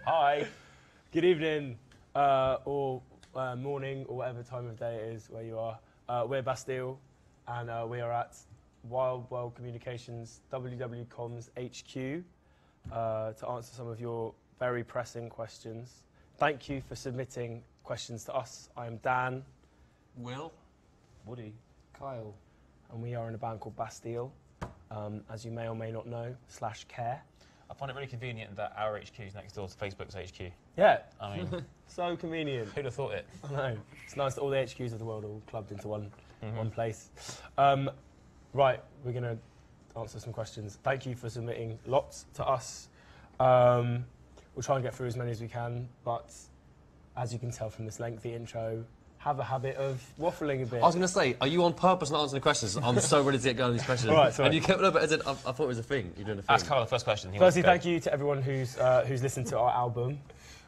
Hi. Good evening, or morning, or whatever time of day it is where you are. We're Bastille, and we are at Wild World Communications WW Comms HQ to answer some of your very pressing questions. Thank you for submitting questions to us. I am Dan. Will. Woody. Kyle. And we are in a band called Bastille, as you may or may not know, /care. I find it really convenient that our HQ is next door to Facebook's HQ. Yeah. I mean, so convenient. who'd have thought it? I know. It's nice that all the HQs of the world are all clubbed into one place. Right, we're going to answer some questions. Thank you for submitting lots to us. We'll try and get through as many as we can, but as you can tell from this lengthy intro, have a habit of waffling a bit. I was going to say, are you on purpose not answering the questions? I'm so ready to get going on these questions. Right, sorry. And you kept it up, as in, I thought it was a thing. You're doing a thing. Ask Carl the first question. Firstly, thank you to everyone who's listened to our album.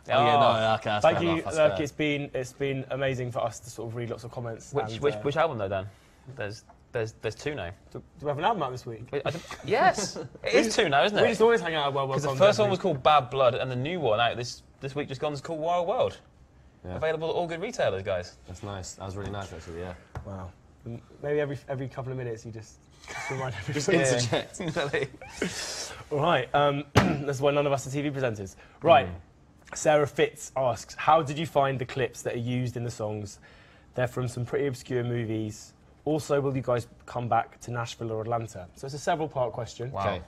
Oh, yeah, no, okay, that's Thank fair you. enough, that's Look, fair. it's been amazing for us to sort of read lots of comments. Which album though, Dan? There's two now. Do we have an album out this week? Yes, it is two now, isn't it? We just always hang out at Wild World. Because the first one was called Bad Blood, and the new one out this week just gone is called Wild World. Yeah. Available at all good retailers, guys. That's nice. That was really nice, actually. Yeah. Wow. Maybe every couple of minutes you just remind everyone. Just interject. All right. That's why none of us are TV presenters. Right. Sarah Fitz asks, how did you find the clips that are used in the songs? They're from some pretty obscure movies. Also, will you guys come back to Nashville or Atlanta? So it's a several-part question. Wow.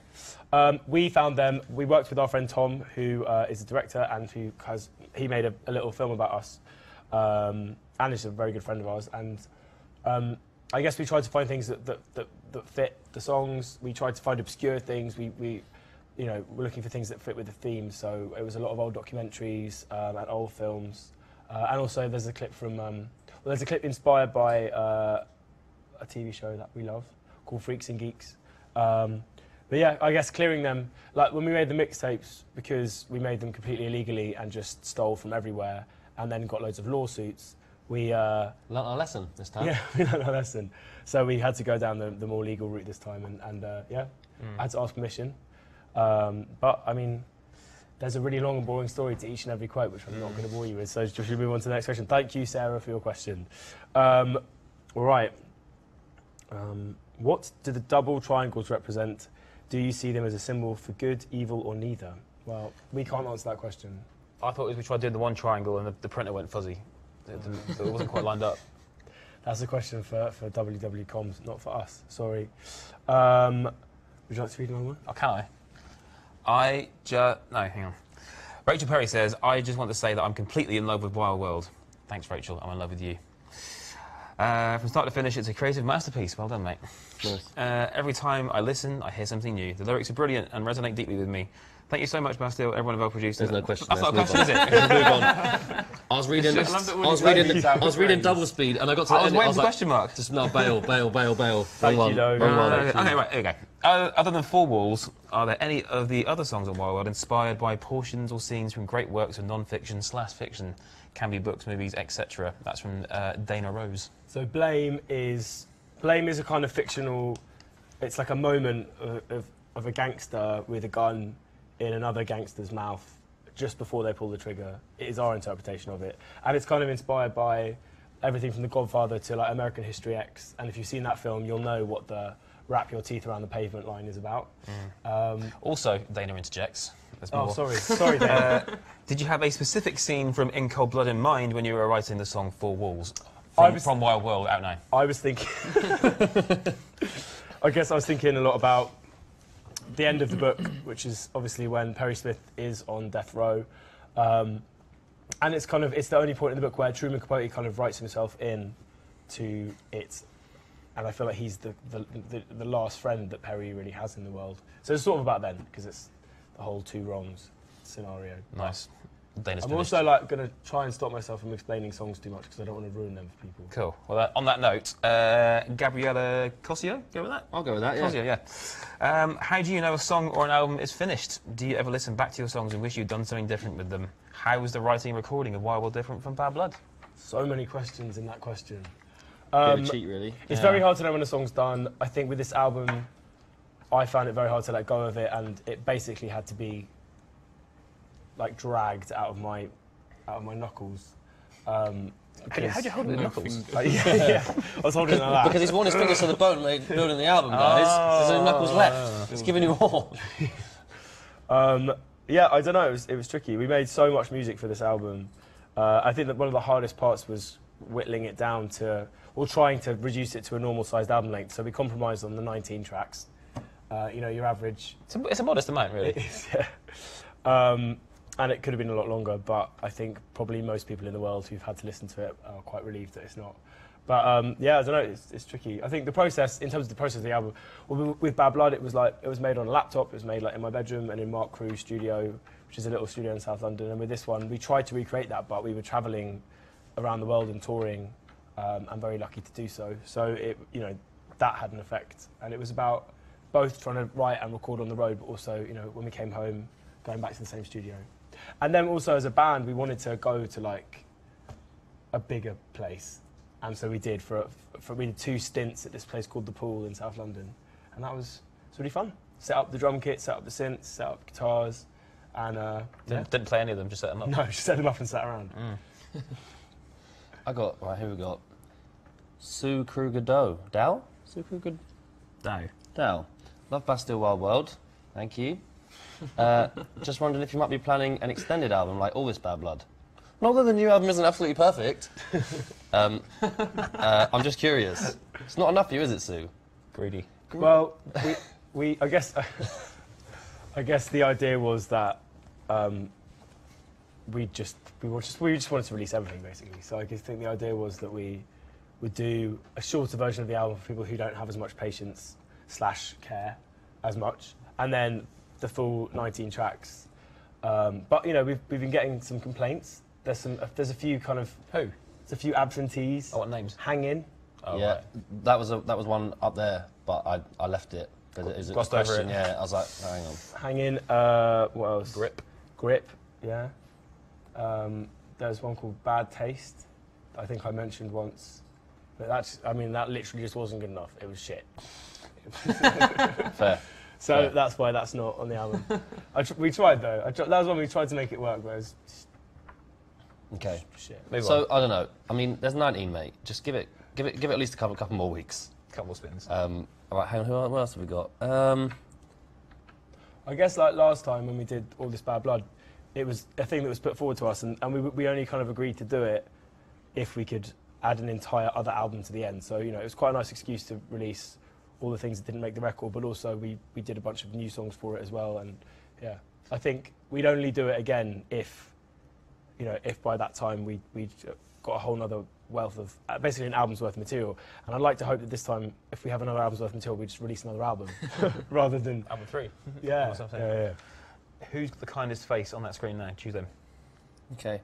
Okay. We found them. We worked with our friend Tom, who is a director and he made a little film about us. And is a very good friend of ours. And I guess we tried to find things that fit the songs. We tried to find obscure things. We're looking for things that fit with the theme. So it was a lot of old documentaries and old films. And also there's a clip from, there's a clip inspired by a TV show that we love called Freaks and Geeks. But yeah, I guess clearing them, like when we made the mixtapes, because we made them completely illegally and just stole from everywhere and then got loads of lawsuits, we learnt our lesson this time. Yeah, we learnt our lesson. So we had to go down the more legal route this time and I had to ask permission. But I mean, there's a really long and boring story to each and every quote, which I'm not going to bore you with, so should we move on to the next question? Thank you, Sarah, for your question. All right. What do the double triangles represent? Do you see them as a symbol for good, evil, or neither? Well, we can't answer that question. I thought we tried doing the one triangle and the printer went fuzzy. It wasn't quite lined up. That's a question for WW Comms, not for us. Sorry. Would you like to read another one? Oh, can I? No, hang on. Rachel Perry says, I just want to say that I'm completely in love with Wild World. Thanks, Rachel. I'm in love with you. From start to finish, it's a creative masterpiece. Well done, mate. Nice. Every time I listen, I hear something new. The lyrics are brilliant and resonate deeply with me. Thank you so much, Bastille, everyone of our producers. There's no question. That's not a question, is it? Move on. I was reading double speed, and I got to. I was waiting for question mark. Just no, bail. Thank you, though. Okay, right, here we go. Other than Four Walls, are there any of the other songs on Wild World inspired by portions or scenes from great works of non-fiction/fiction? Can be books, movies, etc. That's from Dana Rose. So Blame is a kind of fictional. It's like a moment of a gangster with a gun in another gangster's mouth just before they pull the trigger. It is our interpretation of it, and it's kind of inspired by everything from The Godfather to like American History X. And if you've seen that film, you'll know what the wrap your teeth around the pavement line is about. Also, Dana interjects. Oh, sorry, Dana. Did you have a specific scene from In Cold Blood in mind when you were writing the song Four Walls? From Wild World, out now. I was thinking... I guess I was thinking a lot about the end of the book, which is obviously when Perry Smith is on death row. And it's the only point in the book where Truman Capote kind of writes himself in to it. And I feel like he's the last friend that Perry really has in the world. So it's sort of about then, because it's the whole two wrongs scenario. Nice. I'm also like going to try and stop myself from explaining songs too much because I don't want to ruin them for people. Cool. Well, on that note, Gabriella Cosio, go with that? I'll go with that, yeah. Cosio, yeah. How do you know a song or an album is finished? Do you ever listen back to your songs and wish you'd done something different with them? How was the writing and recording of Wild World different from Bad Blood? So many questions in that question. Bit of a cheat, really. It's very hard to know when a song's done. I think with this album, I found it very hard to let go of it, and it basically had to be like dragged out of my knuckles. How'd you hold it with knuckles? Yeah. I was holding it like that. Because he's worn his fingers to the bone building the album, guys. There's no knuckles left. It's giving you more. Yeah, I don't know. It was tricky. We made so much music for this album. I think that one of the hardest parts was whittling it down to, or trying to reduce it to a normal-sized album length. So we compromised on the 19 tracks. You know, your average. It's a modest amount, really. It is, yeah. And it could have been a lot longer, but I think probably most people in the world who've had to listen to it are quite relieved that it's not. But yeah, I don't know, it's tricky. I think the process, in terms of the process of the album, well, with Bad Blood, it was made on a laptop, it was made like in my bedroom and in Mark Crew's studio, which is a little studio in South London. And with this one, we tried to recreate that, but we were travelling around the world and touring, and very lucky to do so. So it, you know, that had an effect. And it was about both trying to write and record on the road, but also, you know, when we came home, going back to the same studio. And then also as a band, we wanted to go to like a bigger place. And so we did we did 2 stints at this place called The Pool in South London. And it's really fun. Set up the drum kit, set up the synths, set up guitars, and Didn't play any of them, just set them up. No, just set them up and sat around. Right, here we got Sue Kruger Dow? Sue Kruger Dow. Love Bastille Wild World. Thank you. Just wondering if you might be planning an extended album like All This Bad Blood. Not that the new album isn't absolutely perfect. I'm just curious. It's not enough for you, is it, Sue? Greedy. Well, I guess the idea was that we just wanted to release everything basically. So I think the idea was that we would do a shorter version of the album for people who don't have as much patience / care as much, and then the full 19 tracks. But you know, we've been getting some complaints. There's a few kind of Who? There's a few absentees. Oh, what names? Hanging. Oh, yeah, right. that was one up there, but I left it. Is it a Glossed over question? it. Yeah, I was like, hang on. Hanging. What else? Grip. Yeah. There's one called Bad Taste. That I think I mentioned once. But that literally just wasn't good enough. It was shit. Fair. So Fair. that's why that's not on the album. We tried though. That was when we tried to make it work, but it was Okay. shit. So I don't know. I mean, there's 19, mate. Just give it at least a couple more weeks. Couple more spins. All right, hang on. What else have we got? I guess like last time when we did All This Bad Blood, it was a thing that was put forward to us, and we only kind of agreed to do it if we could add an entire other album to the end. So, you know, it was quite a nice excuse to release all the things that didn't make the record, but also we did a bunch of new songs for it as well. And yeah, I think we'd only do it again if by that time we'd got a whole nother wealth of, basically an album's worth of material. And I'd like to hope that this time, if we have another album's worth of material, we just release another album rather than... Album 3. Yeah, That's what I'm saying. yeah. Who's the kindest face on that screen now? Choose them. Okay.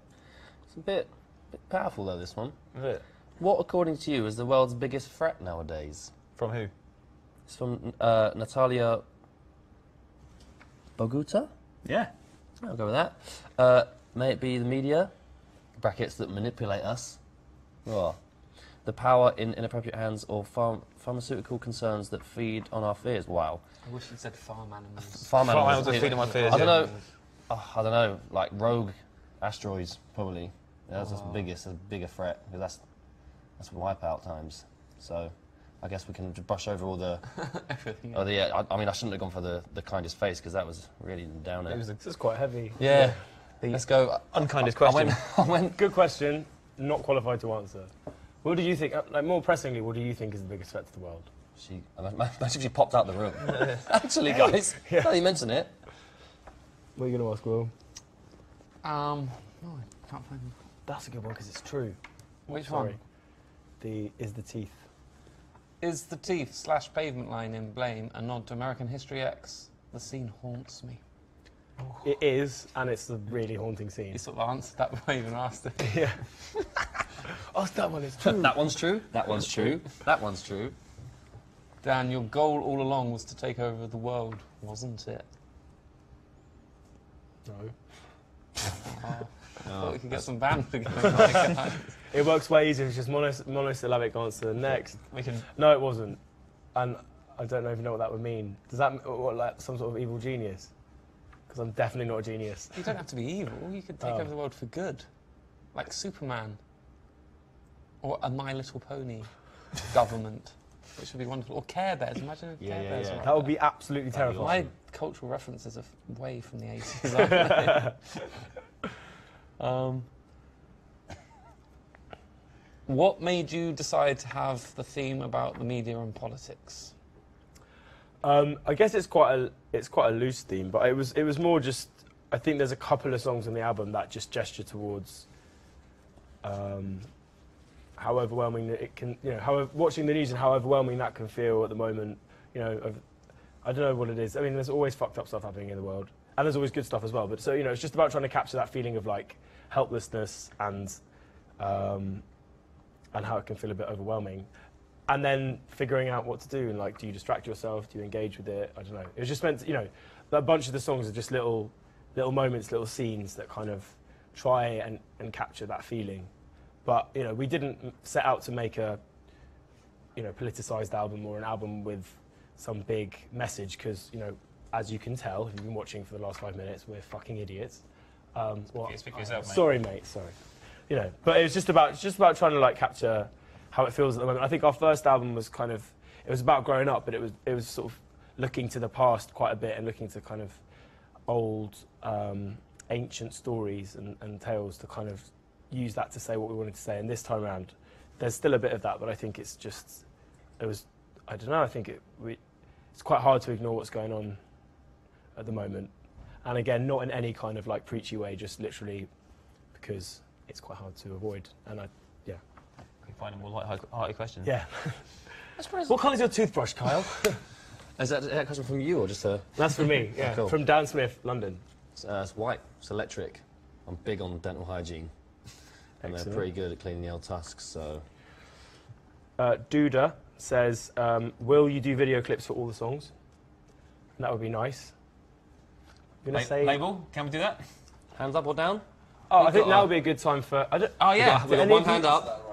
It's a bit powerful though, this one. Is it? What, according to you, is the world's biggest threat nowadays? From who? It's from Natalia Boguta? Yeah. I'll go with that. May it be the media, brackets that manipulate us, or the power in inappropriate hands, or pharmaceutical concerns that feed on our fears. Wow. I wish you said farm animals. Farm animals that feed on my fears. I don't know. I don't know. Like rogue asteroids, probably. Yeah, that's the bigger threat, because that's wipeout times. So I guess we can brush over all the Everything. Oh, yeah. I mean, I shouldn't have gone for the kindest face, because that was really down there. This is quite heavy. Yeah. Let's go. Unkindest question. I went. Good question, not qualified to answer. What do you think, like more pressingly, what do you think is the biggest threat to the world? She popped out the room. Actually, guys, now that you mention it. What are you going to ask, Will? No, I can't find them. That's a good one because it's true. Which Sorry. one? Is the teeth. Is the teeth / pavement line in Blame a nod to American History X? The scene haunts me. It is, and it's a really haunting scene. You sort of answered that before I even asked it. Yeah. Oh, that one is true. That one's true. That one's true. That one's true. Dan, your goal all along was to take over the world, wasn't it? No. I thought we could get some band together. It works way easier. It's just monosyllabic answer. Next. We can. No, it wasn't. And I don't even know what that would mean. Does that like some sort of evil genius? because I'm definitely not a genius. You don't have to be evil. You could take over the world for good, like Superman, or a My Little Pony government, which would be wonderful. Or Care Bears. Imagine if Care Bears were up That would there. be absolutely terrifying. My cultural references are way from the 80s. What made you decide to have the theme about the media and politics? I guess it's quite a loose theme, but it was more just, I think there's a couple of songs on the album that just gesture towards how overwhelming it can, how watching the news and how overwhelming that can feel at the moment. I don't know what it is. I mean, there's always fucked up stuff happening in the world, and there's always good stuff as well. But so it's just about trying to capture that feeling of like helplessness and how it can feel a bit overwhelming. And then figuring out what to do, and like, do you distract yourself? Do you engage with it? I don't know. It was just meant to, a bunch of the songs are just little moments, little scenes that kind of try and capture that feeling. But, we didn't set out to make a, politicized album or an album with some big message, because, as you can tell, if you've been watching for the last 5 minutes, we're fucking idiots. Speak for yourself, mate. Sorry, mate, sorry. But it was just about trying to like capture how it feels at the moment. I think our first album was it was about growing up, but it was sort of looking to the past quite a bit and looking to kind of old, ancient stories and tales to kind of use that to say what we wanted to say. And this time around, there's still a bit of that, but I think I don't know, I think it's quite hard to ignore what's going on at the moment. And again, not in any kind of like preachy way, just literally because it's quite hard to avoid. And can find a more light-hearted question. Yeah. What colour's your toothbrush, Kyle? Is that a question from you or just a... That's from me, yeah. Cool. From Dan Smith, London. It's white. It's electric. I'm big on dental hygiene. And they're pretty good at cleaning the old tusks, so... Duda says, will you do video clips for all the songs? And that would be nice. I'm gonna say... Label, can we do that? Hands up or down? Oh, I think now would be a good time for... We've got one hand up.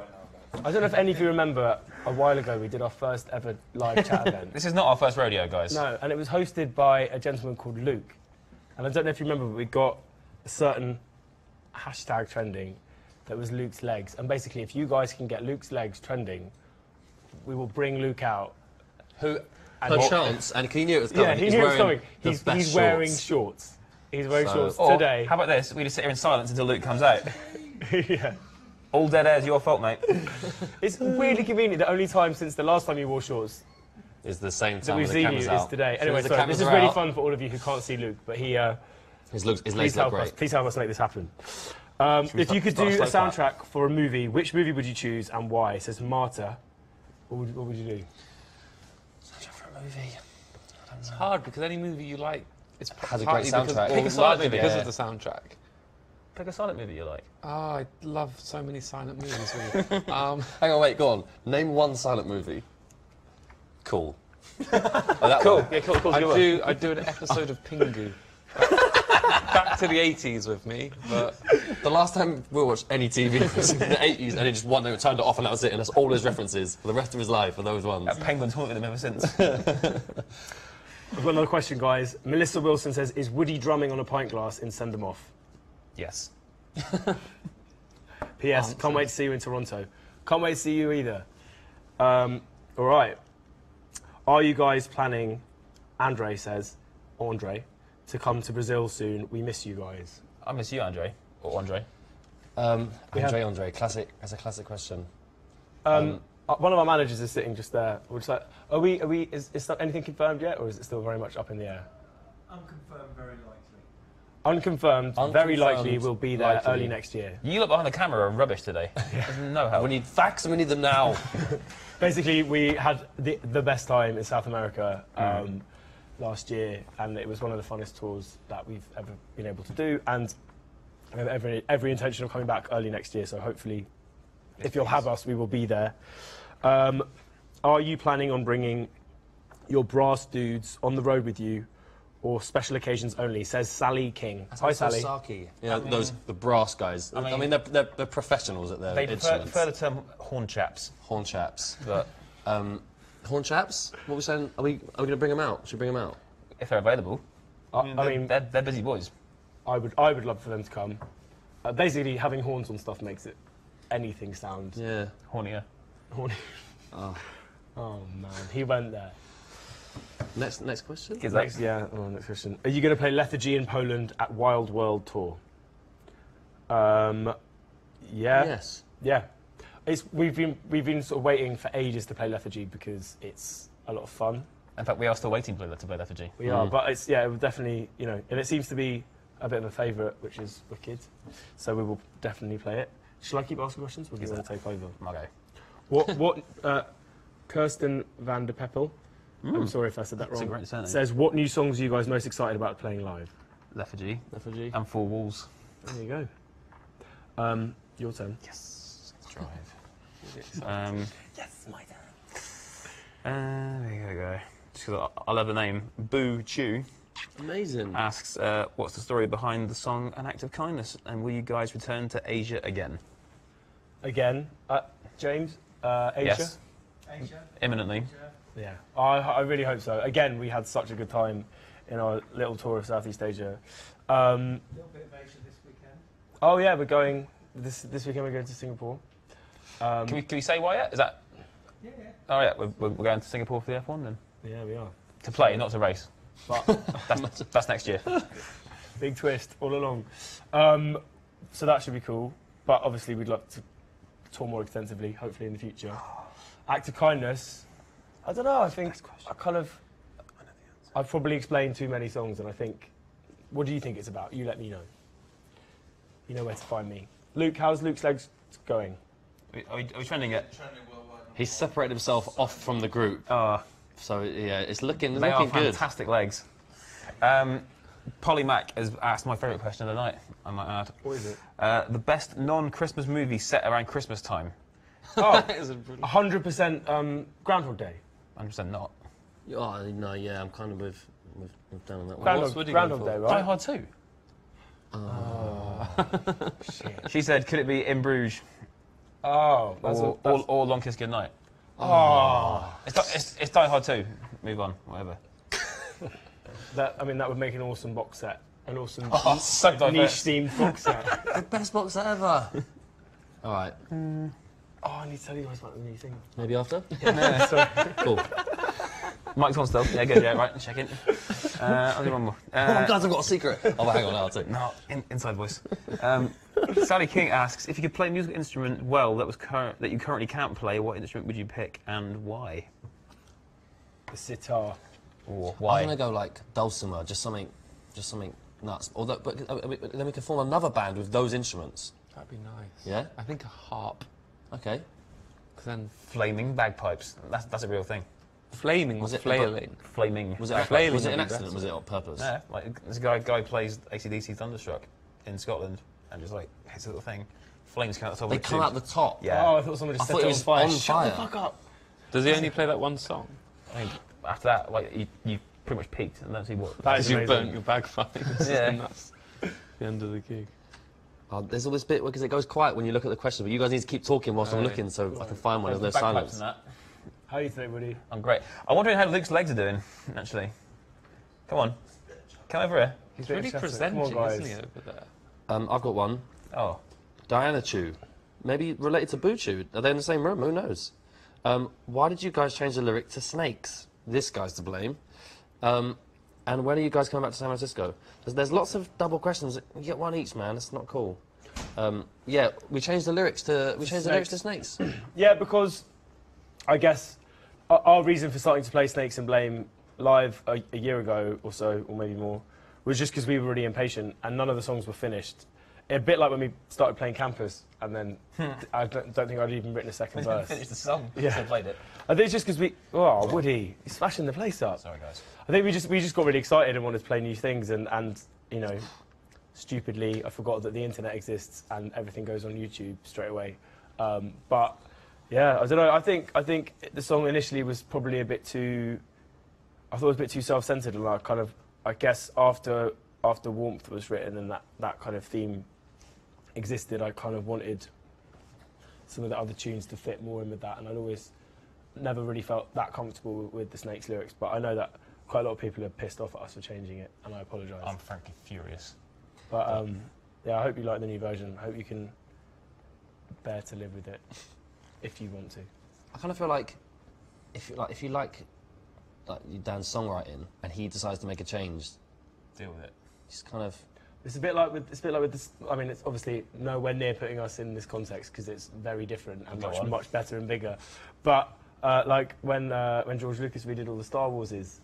I don't know if any of you remember, a while ago we did our first ever live chat event. This is not our first rodeo, guys. No, and it was hosted by a gentleman called Luke. And I don't know if you remember, but we got a certain hashtag trending that was Luke's legs. And basically, if you guys can get Luke's legs trending, we will bring Luke out. Per chance, and he knew it was coming. Yeah, he knew it was coming. He's wearing shorts. He's wearing shorts today. How about this? We just sit here in silence until Luke comes out. Yeah. All dead air's your fault, mate. It's weirdly convenient. The only time since the last time you wore shorts is the same that time we've the seen you camera's is out. today. So Anyway, the sorry, this cameras is are really out. fun for all of you who can't see Luke, but his legs look great. Please help us make this happen. If you could do a soundtrack for a movie, which movie would you choose and why? It says Marta. What would you do? Soundtrack for a movie. It's hard because any movie you like Has a great soundtrack. Pick a silent movie because of the soundtrack. Pick a silent movie you like. Oh, I love so many silent movies. Really. Hang on, wait, go on. Name one silent movie. Cool. Cool. Yeah, cool. I'd do an episode of Pingu. Back to the 80s with me, but The last time we watched any TV was in the 80s, and he just one day turned it off, and that was it, and that's all his references for the rest of his life are those ones. That penguin's haunted him ever since. I've got another question, guys. Melissa Wilson says, is Woody drumming on a pint glass in Send 'Em Off? Yes. P.S. Can't wait to see you in Toronto. Can't wait to see you either. All right. Are you guys planning, Andre says, to come to Brazil soon? We miss you guys. I miss you, Andre. Or Andre. Andre. Classic. That's a classic question. One of our managers is sitting just there. We're just like, is anything confirmed yet, or is it still very much up in the air? Unconfirmed, very likely. Unconfirmed, very likely Unconfirmed, we'll be there likely. early next year. You look behind the camera are rubbish today. There's no help. We need facts, and we need them now. Basically, we had the best time in South America last year, and it was one of the funnest tours that we've ever been able to do, and we have every intention of coming back early next year, so hopefully, if you'll have us, we will be there. Are you planning on bringing your brass dudes on the road with you, or special occasions only? Says Sally King. Hi, Sally. Yeah, the brass guys. I mean they're professionals at their They instruments. prefer the term horn chaps. Horn chaps. But Horn chaps? What are we saying? Are we going to bring them out? Should we bring them out? if they're available. I mean, they're busy boys. I would love for them to come. Basically, having horns on stuff makes it anything sound Yeah. Hornier. horny. Oh. Oh man, he went there. Next question. Next question. Are you going to play Lethargy in Poland at Wild World Tour? Yeah. Yes. Yeah. We've been sort of waiting for ages to play Lethargy because it's a lot of fun. In fact, we are still waiting to play Lethargy. We are, but it's it would definitely, and it seems to be a bit of a favourite, which is wicked. So we will definitely play it. Shall I keep asking questions, or do you want to take over? Okay. What? Kirsten van der Peppel. I'm sorry if I said that That's a wrong. great surname. Says, what new songs are you guys most excited about playing live? Lethargy Lethargy. and Four Walls. There you go. Your turn. Yes. Let's drive. Yes, my turn. There you go. Just 'cause I love the name. Boo Chew Amazing. asks, what's the story behind the song An Act of Kindness? And will you guys return to Asia again? Again, James, Asia? Yes. Asia. Imminently. Yeah, I really hope so. Again, we had such a good time in our little tour of Southeast Asia. A little bit of Asia this weekend. Oh yeah, we're going, this weekend we're going to Singapore. Can we say why yet? Is that... Yeah. Oh yeah, we're going to Singapore for the F1 then? Yeah, we are. To play, not to race. But That's next year. big twist all along. So that should be cool. But obviously we'd love to tour more extensively, hopefully in the future. Act of kindness, I don't know, I think I've probably explained too many songs, and I think, what do you think it's about? You let me know. You know where to find me. Luke, how's Luke's legs going? Are we trending it? Trending worldwide. He's separated himself off from the group, so yeah, it's looking They are good. fantastic legs. Polly Mac has asked my favourite question of the night, I might add. What is it? The best non-Christmas movie set around Christmas time. Oh, That is a brilliant. 100% Groundhog Day. 100% not. Oh no, yeah, I'm kind of with down on that one. Groundhog- would you go Groundhog for? Day, Die right? Hard 2. Shit. She said, could it be In Bruges Oh, or Long Kiss Goodnight? oh. It's Die Hard 2. Move on, whatever. That would make an awesome box set. An awesome So diverse. niche-themed box set. The best box set ever. All right, Oh, I need to tell you guys about the new thing. maybe after. Sorry. Cool. Mike's on still. Yeah, good, yeah, right, check in. I'll do one more. Guys, I've got a secret. Oh, hang on, I'll take. No, inside voice. Sally King asks, if you could play a musical instrument well that you currently can't play, what instrument would you pick and why? The sitar. Or I'm why? gonna go like dulcimer, just something nuts. Although, but then we can form another band with those instruments. That'd be nice. Yeah. I think a harp. Okay. 'Cause then Flaming bagpipes. That's a real thing. flaming Was was it- flailing. Flaming. Was it Flailing was it would an be accident? better. Was it on purpose? Yeah, like this guy plays AC/DC Thunderstruck in Scotland and just like hits a little thing. Flames come out the top They of the come tube. out the top. Yeah. Oh, I thought someone I just set thought it it on was fire. on Shut fire. the fuck up. Does he only play that one song? I mean, after that, like you pretty much peaked and don't see what. That is Because you amazing. burnt your bagpipes. Yeah. And that's the end of the gig. There's all this bit because it goes quiet when you look at the question, but you guys need to keep talking whilst I'm Right. looking so I can find one. There's no Bagpipes silence. and that. How are you today, Woody? I'm great. I'm wondering how Luke's legs are doing, actually. Come on. Come over here. He's Really presenting, isn't he, over there? I've got one. Oh. Diana Chu. Maybe related to Boo Chu. Are they in the same room? Who knows? Why did you guys change the lyric to snakes? This guy's to blame. And when are you guys coming back to San Francisco? There's lots of double questions. You get one each, man. It's not cool. Yeah, we changed the lyrics to snakes. Yeah, because I guess our reason for starting to play Snakes and Blame live a year ago or so, or maybe more, was just because we were really impatient and none of the songs were finished. A bit like when we started playing Campus, and then I don't think I'd even written a second verse. Finished the song. Yeah. Still played it. I think it's just because we... Oh, Woody, he's smashing the place up. Sorry, guys. I think we just got really excited and wanted to play new things, and you know, stupidly, I forgot that the internet exists and everything goes on YouTube straight away. But yeah, I don't know. I think the song initially was probably a bit too. I thought it was a bit too self-centered, and I guess after Warmth was written and that kind of theme existed, I kind of wanted some of the other tunes to fit more in with that, and I'd always never really felt that comfortable with the Snakes lyrics, but I know that quite a lot of people are pissed off at us for changing it, and I apologise. I'm frankly furious. But yeah, I hope you like the new version. I hope you can bear to live with it if you want to. I kind of feel like if you like Dan's songwriting and he decides to make a change, Deal with it. just kind of. It's a bit like with this. I mean, it's obviously nowhere near putting us in this context because it's very different and much better and bigger. But like when George Lucas redid all the Star Warses,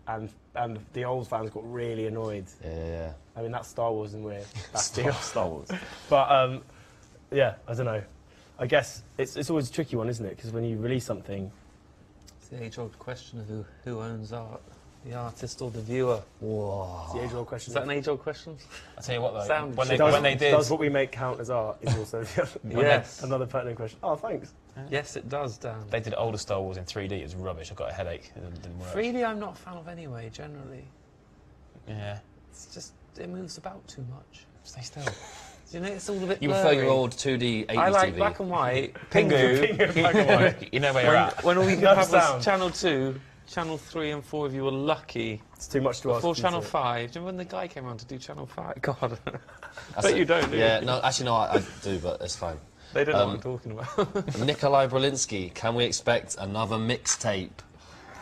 and the old fans got really annoyed. Yeah. I mean, that's Star Wars and we're Bastille. Star Wars. But yeah, I don't know. I guess it's always a tricky one, isn't it? Because when you release something, It's the age-old question of who owns art, the artist or the viewer. Whoa. it's the age-old question. Is that an age-old question? I tell you what though, Sound when does- they did, does what we make count as art is also Yes. another pertinent question. Oh, thanks. Yes, it does, Dan. they did older Star Wars in 3D, it was rubbish. I got a headache. It didn't work. 3D I'm not a fan of anyway, generally. Yeah. It's just, it moves about too much. Stay still. You know, it's all a bit You blurry. prefer your old 2D 80s I like TV? black and white, Pingu. Black and white. You know where you're at. When all you could No have sound. was Channel 2, Channel 3 and 4 if you were lucky. It's too much to ask. Before isn't Channel it? 5, do you remember when the guy came on to do Channel 5? God. That's Bet it. you don't, do Yeah, you? no, actually, no, I do, but it's fine. They don't know what I'm talking about. Nikolai Brolinsky, can we expect another mixtape?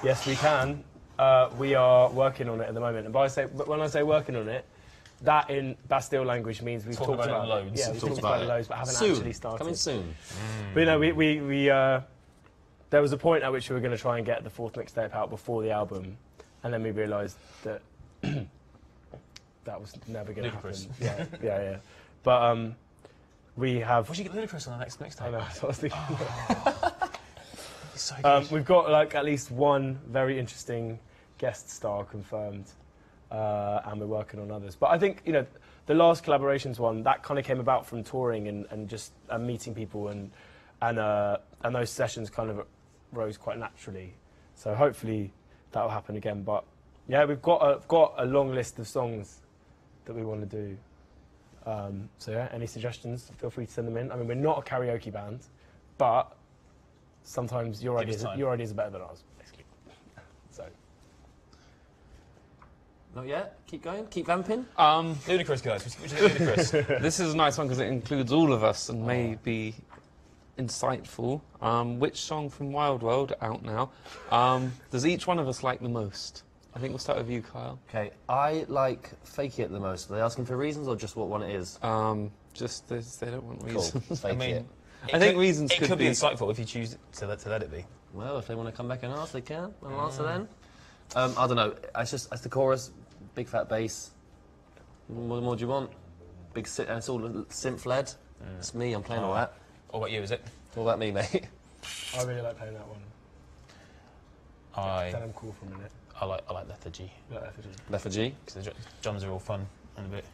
Yes, we can. We are working on it at the moment. And when I say working on it, that in Bastille language means we've Talked talked about it about loads. Yeah, we've Talked talked about about it it. loads, but haven't Soon. actually started. Coming soon. But you know, we there was a point at which we were going to try and get the fourth mixtape out before the album, and then we realised that that was never going to happen. Ludicrous. Yeah. But we have. We should get Ludacris on the next I mixtape. know. That's what I was thinking. He's so good. We've got like at least one very interesting guest star confirmed, and we're working on others. But I think the last collaborations one that kind of came about from touring and just meeting people and those sessions kind of rose quite naturally. So hopefully that will happen again. But yeah, we've got a long list of songs that we want to do. So yeah, any suggestions? Feel free to send them in. I mean, we're not a karaoke band, but sometimes your Give us ideas time. are better than ours, basically. So Not yet? Keep going? Keep vamping? Ludacris, guys. We should get Ludacris. This is a nice one because it includes all of us and may be insightful. Which song from Wild World, out now, does each one of us like the most? I think we'll start with you, Kyle. Okay, I like Fake It the most. Are they asking for reasons or just what one it is? Just they don't want Cool. reasons. Fake I mean, It. I think reasons it could could be be- insightful if you choose to let it be. Well, if they want to come back and ask, they can. I'll answer then. I don't know. It's the chorus, big fat bass. What more do you want? Big and it's all synth-led. It's me. I'm playing all that. What about you? Is it? All about me, mate. I really like playing that one. Then I'm cool for a minute. I like Lethargy Like Effigy. Lethargy. because the drums are all fun and a bit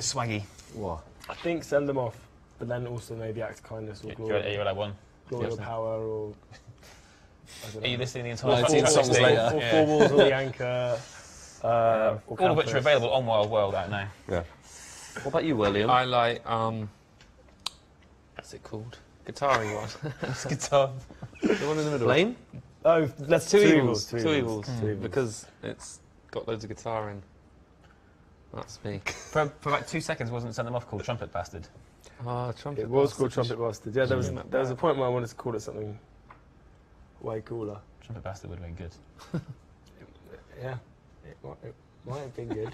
swaggy. What? I think send them off, but then also maybe Act of Kindness or You're at one. Glory Yes. or Power or. I don't Are you know. listening the entire 19 songs 16? later. Or Four Walls or The Anchor. Or All of which Campus. are available on Wild World out now. Yeah. What about you, William? I like what's it called? Guitar-y one. It's guitar. The one in the middle. Blame? Oh, that's Two Two Evils. Two Evils. Two Evils. Because it's got loads of guitar in. That's me. For about 2 seconds, wasn't Send Them Off called Trumpet Bastard? Ah, Trumpet. It was Bastard. called Trumpet Bastard. Yeah, there was Mm. a point where I wanted to call it something way cooler. Trumpet Bastard would have been good. Yeah, it might have been good.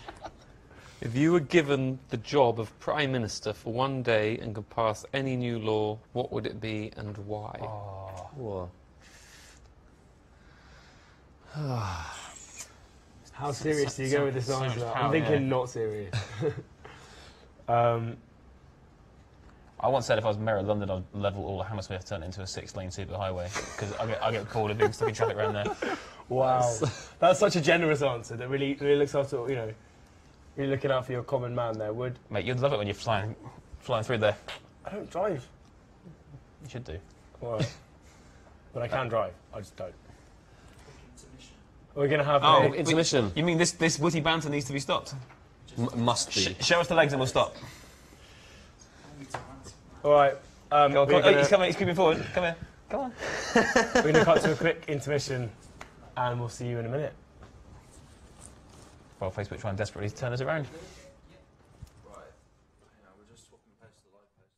If you were given the job of Prime Minister for one day and could pass any new law, what would it be and why? What? How serious do you go with this so much answer? power, I'm thinking yeah. not serious. I once said if I was mayor of London, I'd level all of Hammersmith, turn it into a 6-lane superhighway because I get bored of being stuck in traffic around there. Wow, that's such a generous answer. That really looks after really looking out for your common man there. Would Mate, you'd love it when you're flying through there. I don't drive. You should do. All right. But I can drive. I just don't. We're gonna have. Oh, a, Intermission. You mean this witty banter needs to be stopped? Must be. Show us the legs and we'll stop. all right. Go on, we're come on. gonna- He's coming. He's creeping forward. Come here. Come on. We're going to cut to a quick intermission and we'll see you in a minute. while Facebook trying desperately to turn us around. Right. Hang on, we're just swapping posts to the live post.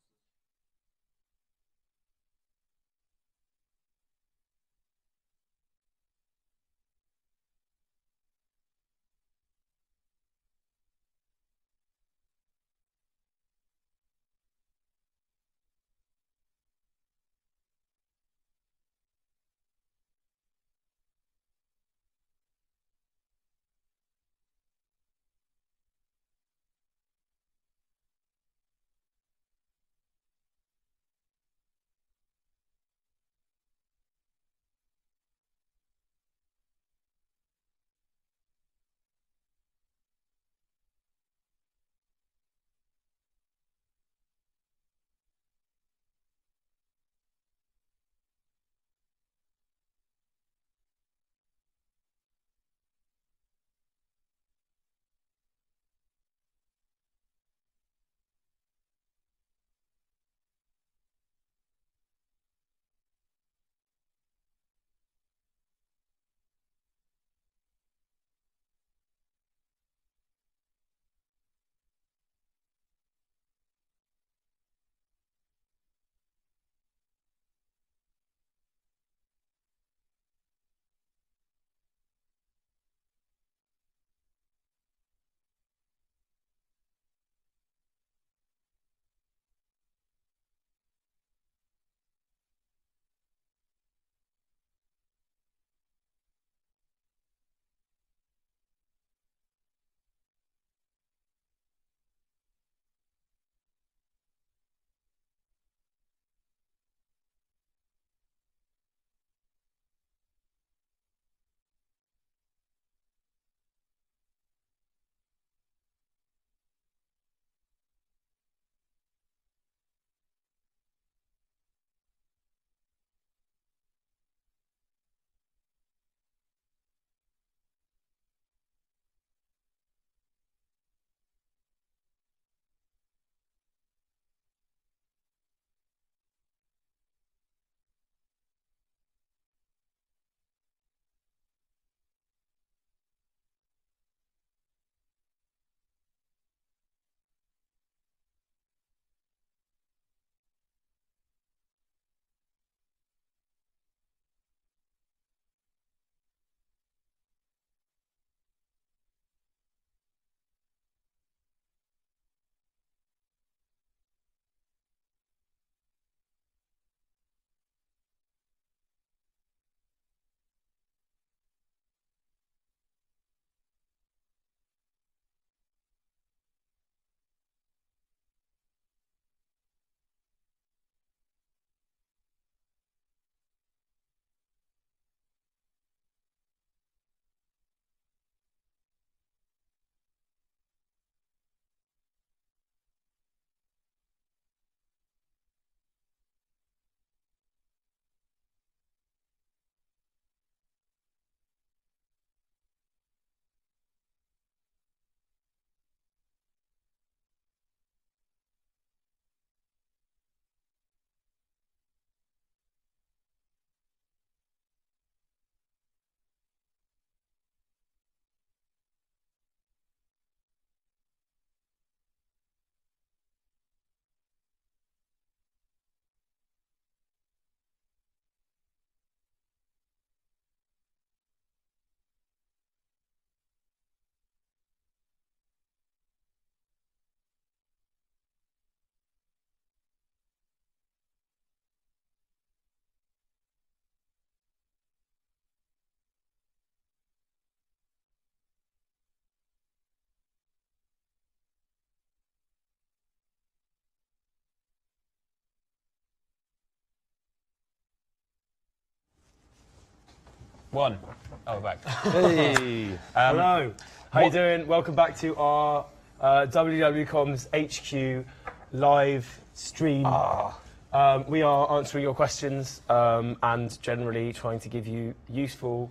One. Oh, we're back. Hey. Hello. How you doing? Welcome back to our WWCom's HQ live stream. We are answering your questions and generally trying to give you useful,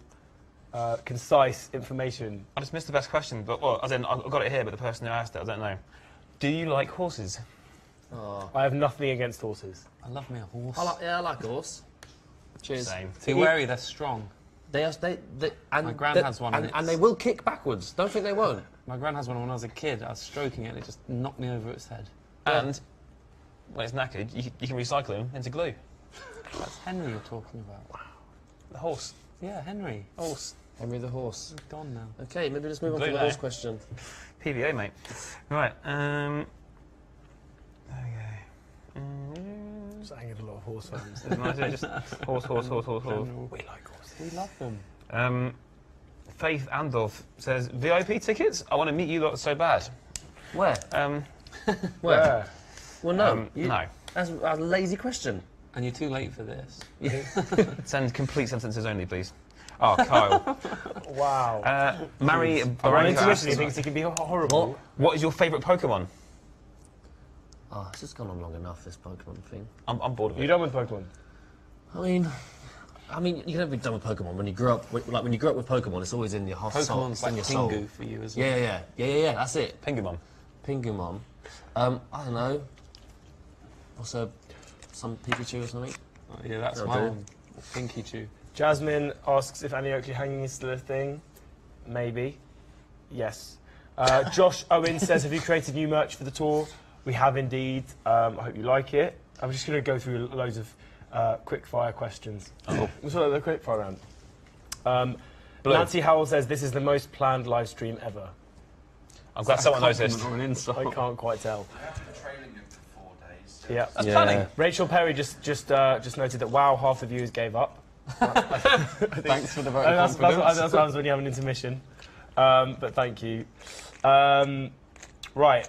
concise information. I just missed the best question, but well, as in, I've got it here, but the person who asked it, I don't know. Do you like horses? I have nothing against horses. I love me a horse. I like a horse. Cheers. Same. Be wary, they're strong. My gran has one and they will kick backwards. Don't think they won't. My gran has one when I was a kid. I was stroking it and it just knocked me over its head. And when it's knackered, you can recycle them into glue. That's Henry you're talking about. The horse. Yeah, Henry. Horse. Henry the horse. He's gone now. Okay, maybe let's move on Glue to the there. horse question. PVA, mate. Right. Okay. Just hanging a lot of horse fans. Just horse. We like horses. We love them. Faith Andolf says, VIP tickets? I want to meet you lot so bad. Where? Where? Yeah. Well, no. No. That's a lazy question. And you're too late for this. Send complete sentences only, please. Oh, Kyle. Wow. Mary My Barranca intuition asks, thinks it can be horrible. what is your favourite Pokemon? Oh, it's just gone on long enough, this Pokemon thing. I'm bored of it. You done with Pokemon? I mean, you can never be done with Pokemon. When you grow up, when you grow up with Pokemon, it's always in your heart. Pokemon's like in your soul. Pingu for you as well. Yeah, that's it. Pingumon. Pingumon. I don't know. Also, some Pikachu or something. Oh, yeah, that's That'll my do. one. Pinky Chew. Jasmine asks if Annie Oakley hanging is still a thing. Maybe. Yes. Josh Owen says, have you created new merch for the tour? We have indeed. I hope you like it. I'm just going to go through loads of quick fire questions. Oh. We'll sort of the quick fire round. Nancy Howell says, this is the most planned live stream ever. I'm glad someone noticed. Or an insult. I can't quite tell. I have been training him for 4 days. Yeah. That's planning. Rachel Perry just noted that, wow, half the viewers gave up. Thanks for the vote Oh, of that's confidence. what happens when you have an intermission. But thank you. Right.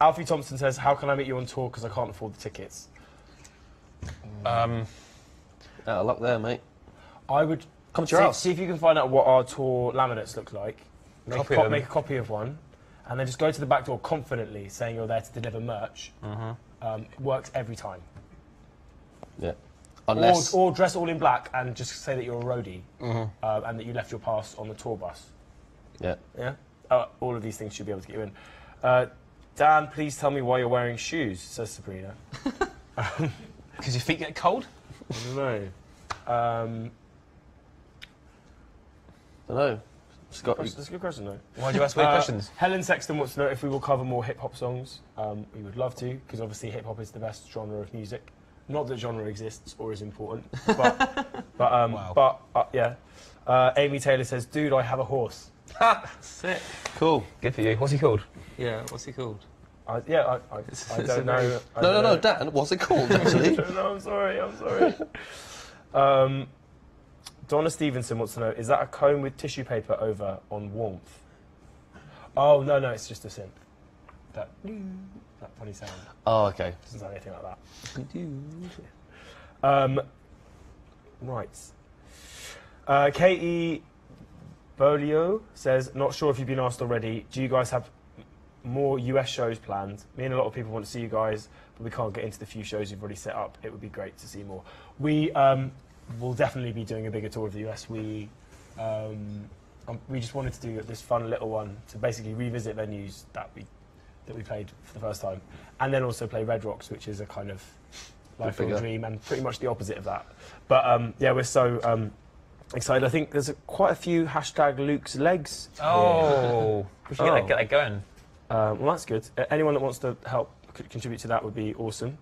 Alfie Thompson says, how can I meet you on tour because I can't afford the tickets? Out of luck there, mate. I would Come to your house. see if you can find out what our tour laminates look like. Make, Copy them. make a copy of one, and then just go to the back door confidently, saying you're there to deliver merch. It works every time. Yeah. Unless... Or dress all in black and just say that you're a roadie, and that you left your pass on the tour bus. Yeah. Yeah. All of these things should be able to get you in. Dan, please tell me why you're wearing shoes, says Sabrina. Because your feet get cold? I don't know. I don't know. Scott, That's a good question, though. Why do you ask weird questions? Helen Sexton wants to know if we will cover more hip-hop songs. We would love to, because obviously hip-hop is the best genre of music. Not that genre exists or is important, but yeah. Amy Taylor says, dude, I have a horse. Sick. cool. Good for you. What's he called? Yeah, what's he called? I It's don't a know. very- No, Dan, what's it called, actually? No, I'm sorry. Donna Stevenson wants to know, is that a comb with tissue paper over on warmth? Oh, no, it's just a synth. That funny sound. Oh, okay. Doesn't sound anything like that. Right. Katie Bolio says, not sure if you've been asked already, do you guys have more US shows planned? Me and a lot of people want to see you guys, but we can't get into the few shows you've already set up. It would be great to see more. We will definitely be doing a bigger tour of the US. We just wanted to do this fun little one to basically revisit venues that we played for the first time, and then also play Red Rocks, which is a kind of lifelong bigger. dream and pretty much the opposite of that. But yeah, we're so excited. I think there's quite a few hashtag Luke's legs. Oh, we should get that going. Well, that's good. Anyone that wants to help contribute to that would be awesome.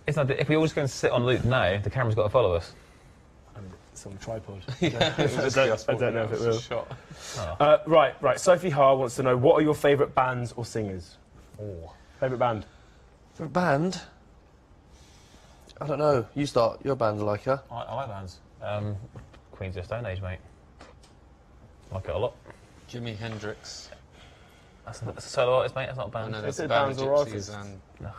It's not that if we all just go and sit on Luke now, the camera's got to follow us. It's on a tripod. I don't know if it will. Shot. Right. Sophie Haar wants to know, what are your favourite bands or singers? Oh. Favourite band? For a band? I don't know. You start. You're a band liker. I like bands. Queens of the Stone Age, mate. Like it a lot. Jimi Hendrix. That's a solo artist, mate. That's not a band. No, Is that's it a band of bands or Gypsies artists? and No.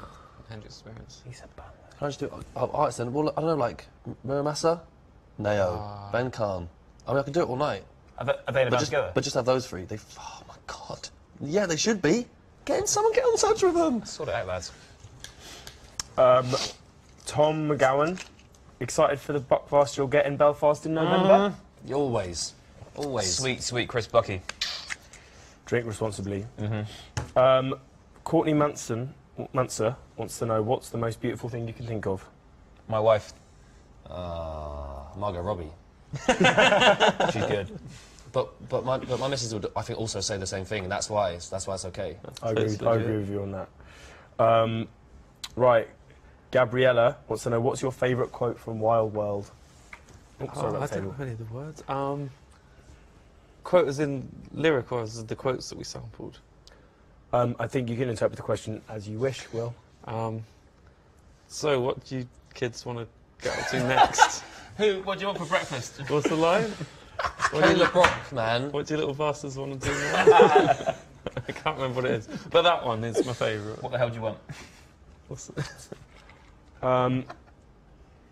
Hendrix Experience. He said band. Can I just do artists then? Well, I don't know, like Muramasa, Neo, Ah. Ben Khan. I mean, I can do it all night. Are they in a band together? But just have those three. Oh my god. Yeah, they should be. Someone get on touch with them. Sort it out, lads. Tom McGowan, excited for the Buckfast you'll get in Belfast in November? Always. Sweet Chris Bucky. Drink responsibly. Courtney Manser wants to know, what's the most beautiful thing you can think of? My wife. Margot Robbie. She's good. But my missus would, I think, also say the same thing, and that's why it's okay. I agree with you on that. Right, Gabriella wants to know, what's your favourite quote from Wild World? Oh, sorry about I the don't table. know any of the words. Quote as in lyric or as the quotes that we sampled? I think you can interpret the question as you wish, Will. So, what do you kids want to get up to next? What do you want for breakfast? What's the line? Taylor Brock, man. What do you little bastards want to do next? I can't remember what it is. But that one is my favourite. What the hell do you want?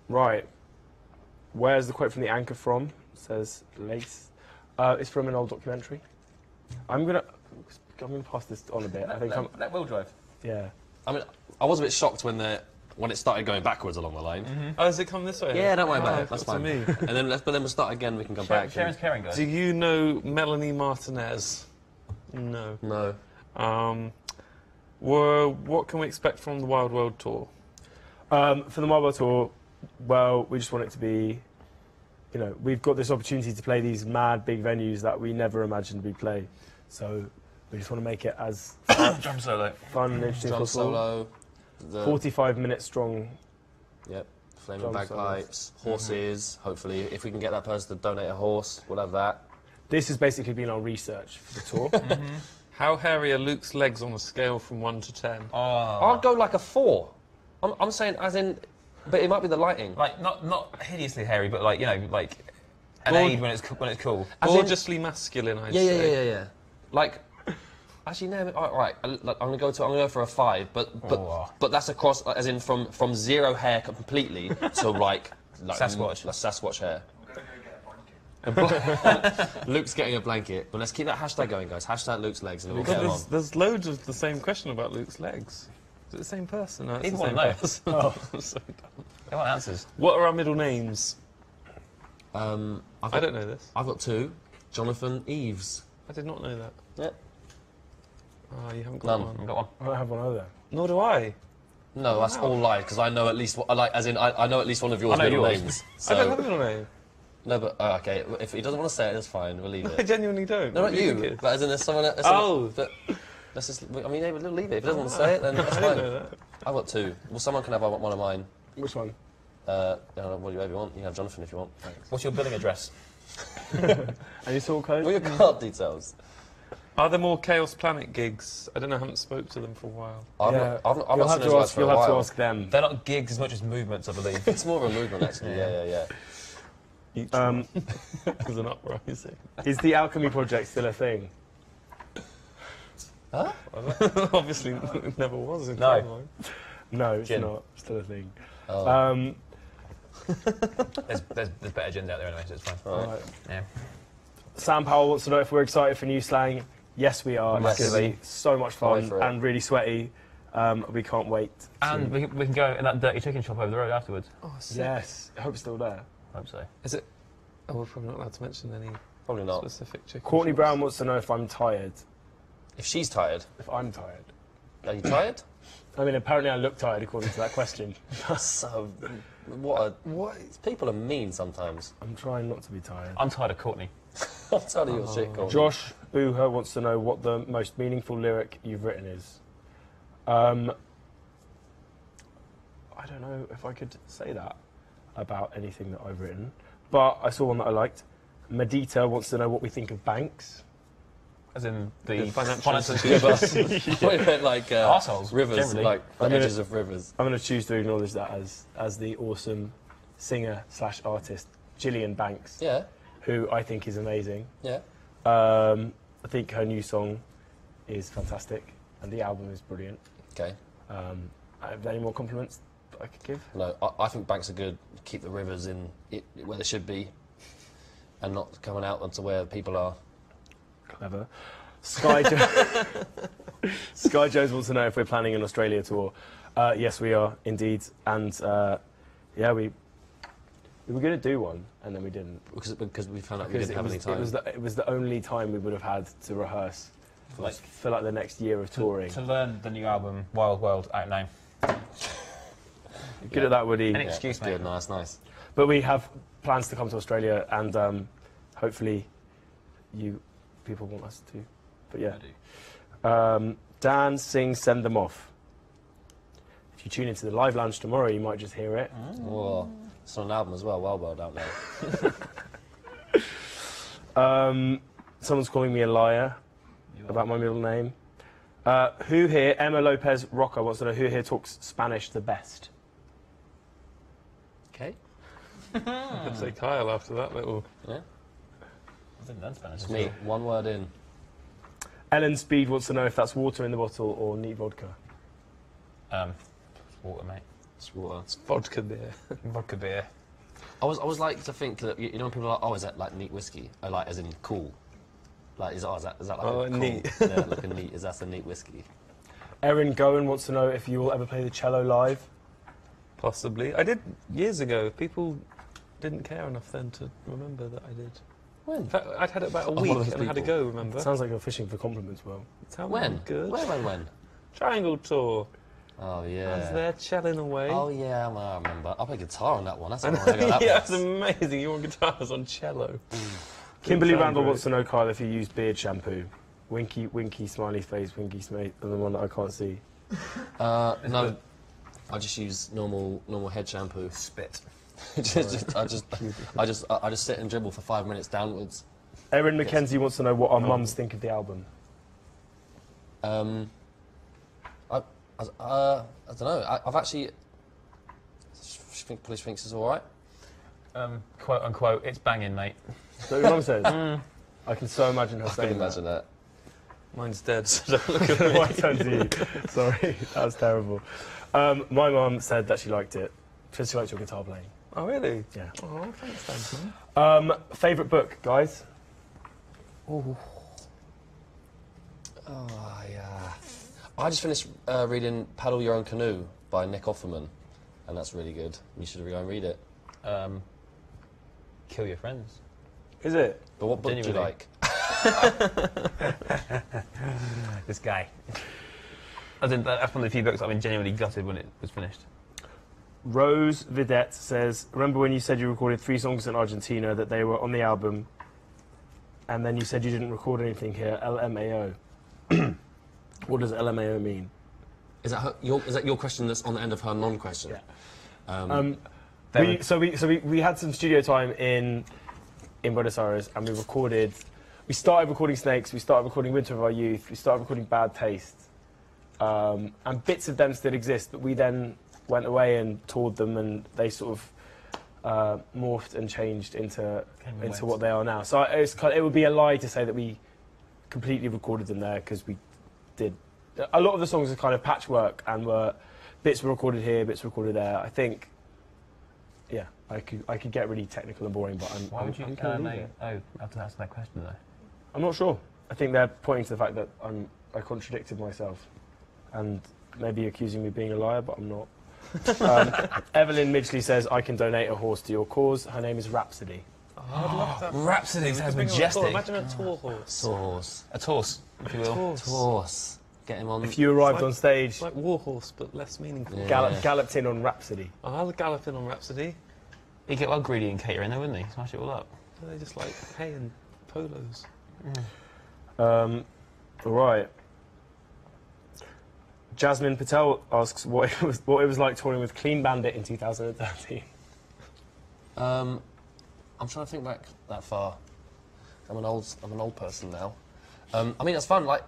Right. Where's the quote from the anchor from? Says Lace. It's from an old documentary. I'm gonna pass this on a bit. I think Let Will drive. yeah. I mean, I was a bit shocked when it started going backwards along the line. Oh, does it come this way? Yeah, don't worry about Oh, it. That's up to fine. me. And then we'll start again. We can come back. Sharon's caring, guys. Do you know Melanie Martinez? No. No. What can we expect from the Wild World tour? For the Marble Tour, well, we just want it to be, we've got this opportunity to play these mad big venues that we never imagined we'd play. So we just want to make it as Drum solo. fun and interesting as Drum possible. solo. The 45 minutes strong. Yep. Flaming Drum bagpipes, horses. Hopefully, if we can get that person to donate a horse, we'll have that. This has basically been our research for the tour. How hairy are Luke's legs on a scale from 1 to 10? I'll go like a 4. I'm saying as in, but it might be the lighting. Like not hideously hairy, but like like an Gorge- aid when it's cool. As in- Gorgeously masculine, I'd say. Yeah. Like, actually, no. All right. I'm gonna go for a 5, but that's across, as in from zero hair completely to like Sasquatch. like Sasquatch hair. I'm going to go get a blanket. Luke's getting a blanket, but let's keep that hashtag going, guys. Hashtag Luke's legs, and we'll God, get him on. there's loads of the same question about Luke's legs. Is it the same person? No, it's People the same wanna know. person. Oh. So dumb. They want answers. What are our middle names? I I've don't know this. got 2. Jonathan Eves. I did not know that. Yep. Oh, you haven't got None. one. I've got one. I don't have one either. Nor do I. No, that's all lies because I know at least I know at least one of yours I know middle yours. names. I don't So have a middle name. no, but okay. If he doesn't want to say it, that's fine. We'll leave I it. genuinely don't. No, What not do you. think it is? But as in, there's someone. Oh. But let's just. I mean, yeah, we'll leave it. If he doesn't want to say it, then that's I didn't fine. know that. I've got 2. Well, someone can have one of mine. Which one? Whatever you want. You can have Jonathan if you want. What's your billing address? Any sort code? What are your card details? Are there more Chaos Planet gigs? I don't know. I haven't spoke to them for a while. I've Yeah. not You'll seen have those to guys ask. for You'll a have to while. ask them. They're not gigs as much as movements, I believe. It's more of a movement, actually. Yeah. Each Um, one is an uprising. Is the Alchemy Project still a thing? Huh? Obviously, it never was. In No. timeline. No, it's Gin. not still a thing. Oh. There's better gins out there anyway, so it's fine. Right. Yeah. Sam Powell wants to know if we're excited for new slang. Yes, we are. It's going to be so much Can't wait fun for it. and really sweaty. We can't wait. And we can go in that dirty chicken shop over the road afterwards. Oh, sick. Yes, I hope it's still there. I hope so. Is it? Oh, we're probably not allowed to mention any Probably not. specific chicken. Courtney shops. Brown wants to know if I'm tired. If she's tired, If I'm tired. are you tired? I mean, apparently I look tired according to that question. So, what? People are mean sometimes. I'm trying not to be tired. I'm tired of Courtmy. I'm telling you what shit called. Josh Booher wants to know what the most meaningful lyric you've written is. I don't know if I could say that about anything that I've written, but I saw one that I liked. Medita wants to know what we think of banks. As in the The financial financial What you meant, like Arseholes, rivers, generally. like the I'm gonna- edges of rivers. I'm going to choose to acknowledge that as the awesome singer/artist Gillian Banks, Yeah, who I think is amazing. yeah. I think her new song is fantastic, and the album is brilliant. Okay. Have there any more compliments that I could give? No, I think banks are good. Keep the rivers in where they should be, and not coming out onto where people are. Clever. Sky Jones wants to know if we're planning an Australia tour. Yes, we are indeed, and yeah, we were going to do one, and then we didn't. Because we found out we Because didn't have any time. it was the only time we would have had to rehearse for like the next year of touring. To learn the new album, Wild World, out now. Good at that, Woody. Any excuse, mate. Good, nice, nice. But we have plans to come to Australia, and hopefully you people want us to. But yeah. Dan sings Send Them Off. If you tune into the live lounge tomorrow, you might just hear it. Whoa. It's on an album as well, Wild out there. Someone's calling me a liar about my middle name. Who here, Emma Lopez Roca wants to know who here talks Spanish the best? Okay. I could say Kyle after that little. Yeah. I think that's Spanish. It's me, one word in. Ellen Speed wants to know if that's water in the bottle or neat vodka. Water, mate. It's water. It's vodka beer. Vodka beer. I was like to think that, you know, when people are like, oh, is that like neat whiskey? I like, as in cool. Like, is that like Oh, a cool, neat. Yeah, like a neat, is that a neat whiskey? Erin Gowen wants to know if you will ever play the cello live. Possibly. I did years ago. People didn't care enough then to remember that I did. When? In fact, I'd had it about a one week of those and I had to people. go, remember? Sounds like you're fishing for compliments, Will. Sound When? Good. When? Triangle Tour. Oh, I was yeah. there chelling away. Oh, yeah, well, I remember. I played guitar on that one. That's how long ago that yeah, was. it's amazing. You're on guitars on cello. Kimberly Sound Randall great. wants to know, Kyle, if you use beard shampoo. Winky, smiley face, winky, and the one that I can't see. No, I just use normal head shampoo. Spit. I just sit and dribble for 5 minutes downwards. Erin McKenzie wants to know what our mums think of the album. I don't know. I've actually. Police thinks it's all right. Quote unquote, it's banging, mate. Is that what your mum says? I can so imagine her I can saying imagine that. Mine's dead, so don't look at that. me. My turn to you. Sorry, that was terrible. My mum said that she liked it. She said she liked your guitar playing. Oh, really? Yeah. Oh, thanks, Dan. Favourite book, guys? Oh, yeah. I just finished reading Paddle Your Own Canoe by Nick Offerman, and that's really good. You should go and read it. Kill your friends. Is it? But what book do you Genuinely. like? This guy. That's one of the few books I've been genuinely gutted when it was finished. Rose Vidette says, remember when you said you recorded 3 songs in Argentina, that they were on the album, and then you said you didn't record anything here, LMAO. What does LMAO mean? Is that your question that's on the end of her non-question? Yeah. We had some studio time in Buenos Aires, and we started recording Snakes, we started recording Winter of Our Youth, we started recording Bad Taste, and bits of them still exist, but we then went away and toured them, and they sort of morphed and changed into what they are now. So it would be a lie to say that we completely recorded them there, because we did. A lot of the songs are kind of patchwork, and bits were recorded here, bits were recorded there. I think, yeah, I could get really technical and boring, but Why would you gonna leave it. I have to answer that question, though. I'm not sure. I think they're pointing to the fact that I contradicted myself, and maybe accusing me of being a liar, but I'm not. Evelyn Midgley says, I can donate a horse to your cause. Her name is Rhapsody. Oh, I'd love that. Rhapsody sounds Bring on a tour. majestic. Imagine a tour horse. Horse. A torse, if you will. Horse. Get him on. If you arrived like- on stage, It's like war horse, but less meaningful. Yeah. galloped in on Rhapsody. I'll gallop in on Rhapsody. He'd get well greedy in catering, though, wouldn't he? Smash it all up. They just like hay and polos. All right. Jasmine Patel asks what it was like touring with Clean Bandit in 2013. I'm trying to think back that far. I'm an old person now. I mean, it's fun. Like,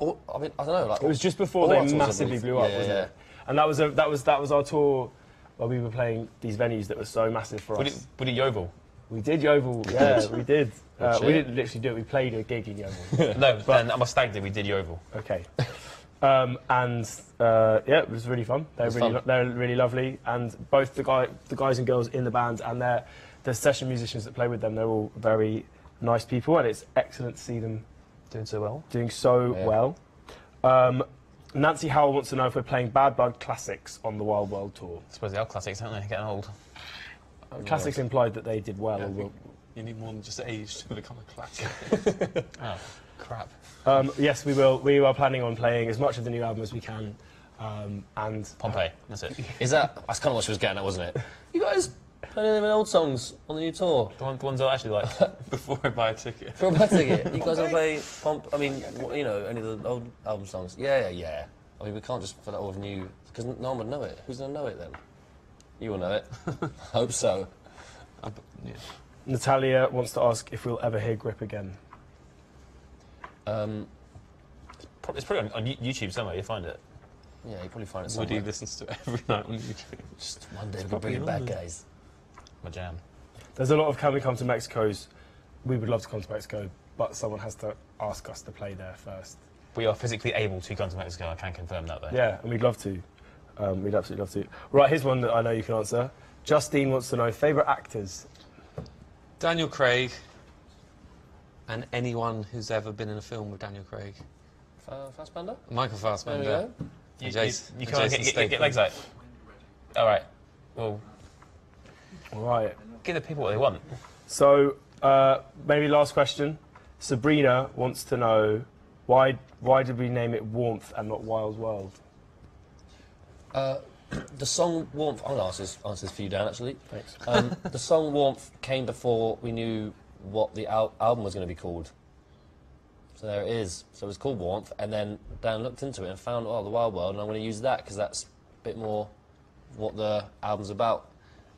I don't know. Like, It was just before all they our tours have massively been- blew up, yeah, wasn't yeah. it? And that was our tour where we were playing these venues that were so massive for us. Would it Yeovil? We did Yeovil, yeah, we did. Oh, We shit. didn't literally do it. We played a gig in Yeovil. No, but at my stag do, we did Yeovil. Okay. Yeah, it was really fun. fun. They're really lovely, and both the guys and girls in the band and the session musicians that play with them, they're all very nice people, and it's excellent to see them Doing so well. doing so Yeah. well. Nancy Howell wants to know if we're playing Bad Blood Classics on the Wild World tour. I suppose they are classics, aren't they? Getting old. Classics implied that they did well. Yeah, I or think you need more than just age to become a classic. Oh, crap. Yes, we will. We are planning on playing as much of the new album as we can. And Pompeii, that's it. That's kind of what she was getting at, wasn't it? You guys playing them in old songs on the new tour. The ones I actually like. Before I buy a ticket. For a bad ticket, you guys want to play any of the old album songs? Yeah. I mean, we can't just fill it all with new, because no one would know it. Who's going to know it then? You will know it. Hope so. Yeah. Natalia wants to ask if we'll ever hear Grip again. It's probably on YouTube somewhere, you'll find it. Yeah, you probably find it somewhere. Woody listens to it every night on YouTube. Just one day we'll bring it back, guys. My jam. There's a lot of can we come to Mexico's. We would love to come to Mexico, but someone has to ask us to play there first. We are physically able to come to Mexico, I can confirm that though. Yeah, and we'd love to. We'd absolutely love to. Right, here's one that I know you can answer. Justine wants to know, favourite actors? Daniel Craig and anyone who's ever been in a film with Daniel Craig. Fassbender? Michael There we Fassbender. go. You Jason can't get legs out. Alright, well, Right. give the people what they want. So, maybe last question. Sabrina wants to know, why did we name it Warmth and not Wild World? The song Warmth, I'm going to answer this for you, Dan, actually. Thanks. The song Warmth came before we knew what the album was going to be called. So there it is. So it was called Warmth, and then Dan looked into it and found, the Wild World, and I'm going to use that because that's a bit more what the album's about.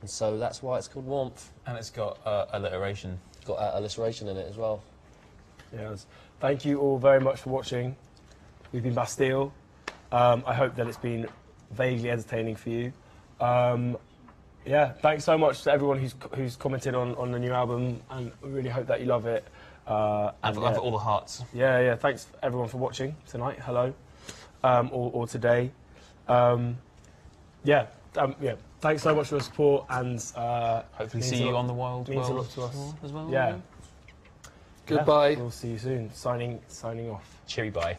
And so that's why it's called Warmth. And it's got alliteration. It's got alliteration in it as well. Yes. Thank you all very much for watching. We've been Bastille. I hope that it's been vaguely entertaining for you. Yeah, thanks so much to everyone who's commented on the new album, and we really hope that you love it. And for all the hearts. Yeah, thanks everyone for watching tonight. Hello, or today. Thanks so much for your support, and Hopefully see you on the Wild means a World lot to us as well. Yeah. Goodbye. We'll see you soon. Signing off. Cheery bye.